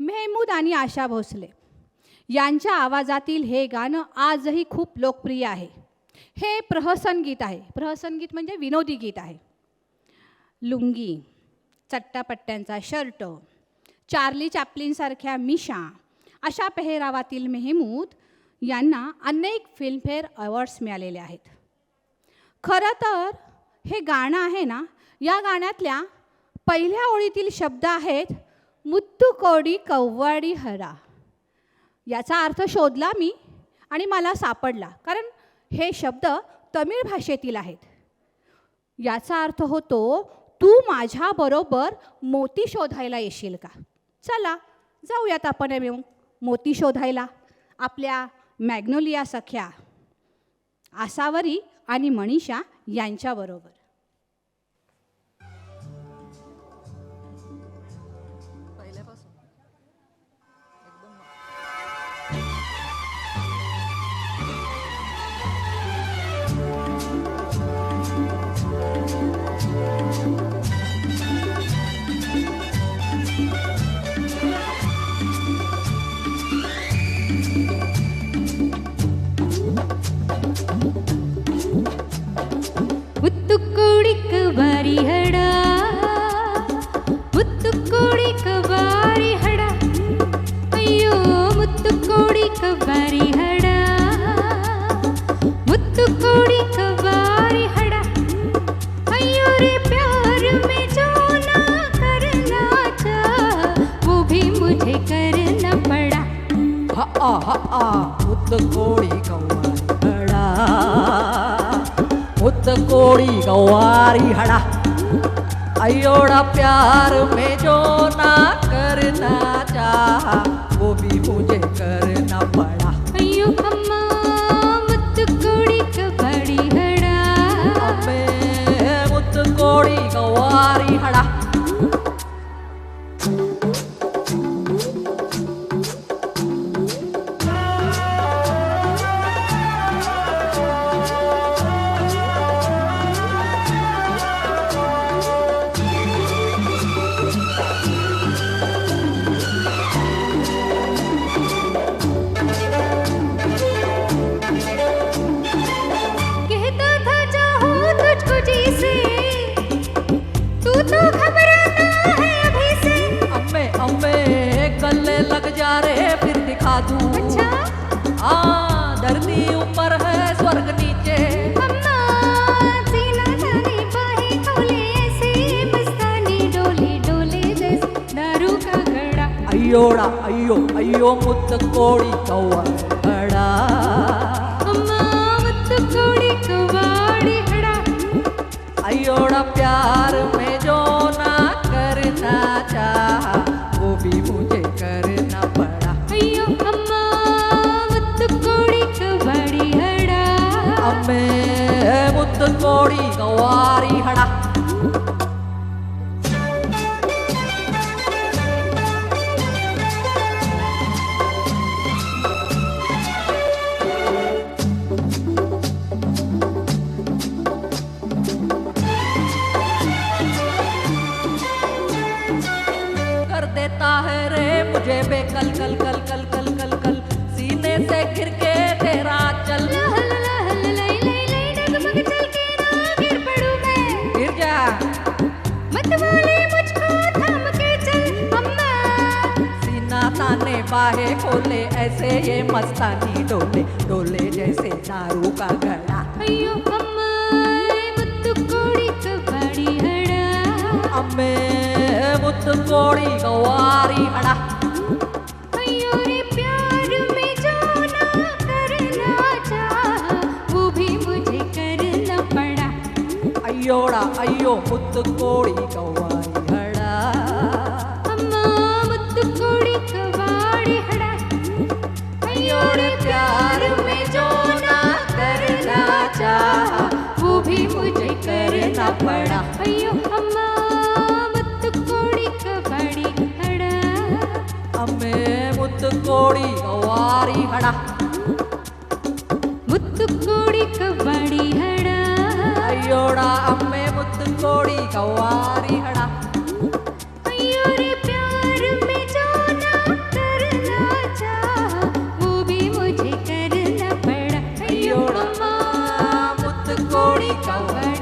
मेहमूद आणि आशा भोसले यांच्या आवाजातील हे गाणं आजही खूप लोकप्रिय आहे. हे प्रहसन गीत आहे. प्रहसन गीत म्हणजे विनोदी गीत आहे. लुंगी, चट्टापट्ट्यांचा शर्ट, चार्ली चॅप्लिनसारख्या मिशा अशा पेहरावातील मेहमूद यांना अनेक फिल्मफेअर अवॉर्ड्स मिळालेले आहेत. खरं तर हे गाणं आहे ना, या गाण्यातल्या पहिल्या ओळीतील शब्द आहेत मुत्तू कोडी कव्वाडी हरा. याचा अर्थ शोधला मी आणि मला सापडला, कारण हे शब्द तमिळ भाषेतील आहेत. याचा अर्थ होतो तू माझ्याबरोबर मोती शोधायला येशील का. चला जाऊयात आपण मोती शोधायला आपल्या मॅग्नोलिया सख्या आसावरी आणि मनीषा यांच्याबरोबर. कोड़ी गवारी हड़ा अयोड़ा प्यार में जो ना करना चाहा वो भी मुझे करना पड़ा. अयो अम्मा मुत्त कोड़ी कबाड़ी हड़ा अम्मे मुत्त कोड़ी गवारी हड़ा. अच्छा? धरती ऊपर है स्वर्ग नीचे. अम्मा सीना तानी बाहें खोले ऐसे मस्तानी डोले डोले जैसे दारू का घड़ा. अयोड़ा अयो अयो मुत्त कोड़ी कव्वाड़ा. अम्मा मुत्त कोड़ी कव्वाड़ी हड़ा अयोड़ा प्यार में जो ना करना चाहा वो भी मुझे करना पड़ा. अयो अम्मा मुत्त कोड़ी कव्वाड़ी हड़ा अम्मे मुत्त कोड़ी गवारी हड़ा. कर देता है रे मुझे बेकल कल कल कल कल कल कल सीने से घिर के तेरा चल. लहल लहल लई लई लई डगमग चल के ना गिर पड़ूं मैं. गिर जा. मत वाले मुझको थाम के चल अम्मा. सीना ताने बाहें खोले ऐसे ये मस्तानी डोले डोले जैसे दारू का घड़ा. अयो अम्मा मुत्त कोड़ी कबाड़ी हड़ा अम्मे मुत्त कोड़ी गवारी हड़ा. अयो रे प्यार में जो ना करना चाहा वो भी मुझे करना पड़ा. अयोड़ा अयो मुत्त कोड़ी गवारी हड़ा. अम्मा मुत्त कोड़ी कबाड़ी हड़ा अयो रे प्यार में जो ना करना चाहा वो भी मुझे करना पड़ा. अयो अम्मा मुत्त कोड़ी कबाड़ी हड़ा अम्मे मुत्त कोड़ी गवारी हड़ा. मुत्त कोड़ी कबाड़ी हड़ा अयोड़ा अम्मे मुत्त कोड़ी गवारी हड़ा. अयो रे प्यार में जो ना का बड़ा